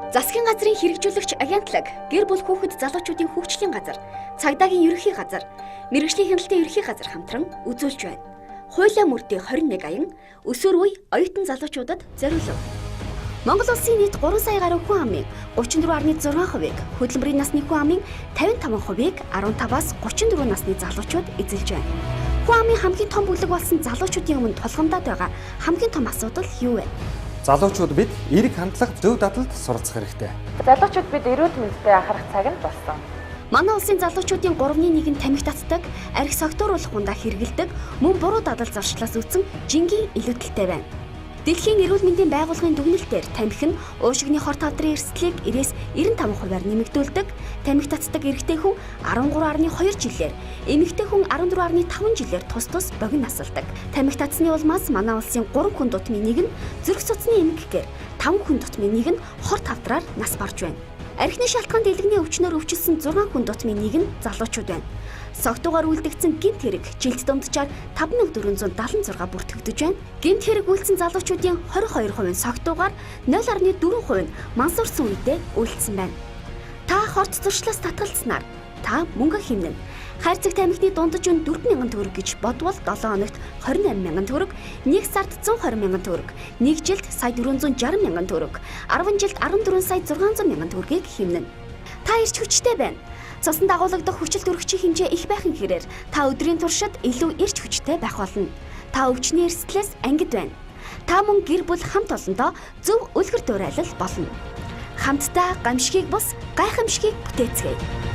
Засгийн газрын хэрэгжүүлэгч агентлаг, гэр бүл хүүхэд залуучуудын хөгжлийн газар, цагдаагийн ерөнхий газар, мэргэжлийн хяналтын ерөнхий газар хамтран үзүүлж байна. Хуулийн мөрдийн 21 аян өсвөр үе оюутан залуучуудад зориулв. Монгол улсын нийт 3 сая гаруй хүн амын 34.6%-ийг, хөдөлмөрийн насны хүн амын 55%-ийг 15-аас 34 насны залуучууд эзэлж байна. Хүн амын хамгийн том бүлэг болсон залуучуудын өмнө тулгамдаад байгаа хамгийн том асуудал юу вэ? Залуучууд бид эерэг хандлага зөв дадалд суралцах хэрэгтэй. Залуучууд бид эрүүл мэндэд анхаарах цаг нь болсон. Манай улсын залуучуудын 3/1 нь тамхи татдаг, архи согтууруулах хундаа хэргэлдэг, мөн буруу дадал зарчлаас үүдсэн жингийн илүүдэлтэй байна. Дэлхийн эрүүл мэндийн байгууллагын дүгнэлтээр тамхи нь уушигны хор тавдрын эрсдлийг 90-95%-аар нэмэгдүүлдэг. Тамхи татдаг эрэгтэй хүн 13.2 жилээр, эмэгтэй хүн 14.5 жилээр тус богино насалдаг. Тамхи татсны улмаас манай улсын 3 хүн дутмын нэг нь зүрх судасны эмгэгээр, 5 хүн дутмын нэг нь хор тавдраар нас барж байна. Архины шалтгаан дэлгэний өвчнөөр өвчлсөн 6 хүн дутмын нэг нь залуучууд байна. Согтуугаар үлдэгдсэн гэмт хэрэг жилд дунджаар 5476 бүртгэгдэж байна. Гэмт хэрэг үйлцсэн залуучуудын 22% нь согтуугаар, 0.4% нь мансуурсан үедээ үйлцсэн байна. Та хорт зуршлаас татгалцснаар та мөнгө хэмнэн. Хайрцаг тамхины дундаж үн 4,000 төгрөг гэж бодвол 7 хоногт 28,000 төгрөг, 1 сард 120,000 төгрөг, 1 жилд сая 460,000 төгрөг, 10 жилд 14 сая 600,000 төгрөгийг хэмнэн. Та ирч хүчтэй байна. Цусан дагуулгадах хүчил төрөгчийн хэмжээ их байхын хэрээр та өдрийн туршид илүү ирч хүчтэй байх болно. Та өвчний эрсдлээс ангид байна. Та мөн гэр бүл хамт олондоо зөв үлгэр дуурайлал болно. Хамтдаа гамшигыг бус гайхамшигыг бүтээцгээе.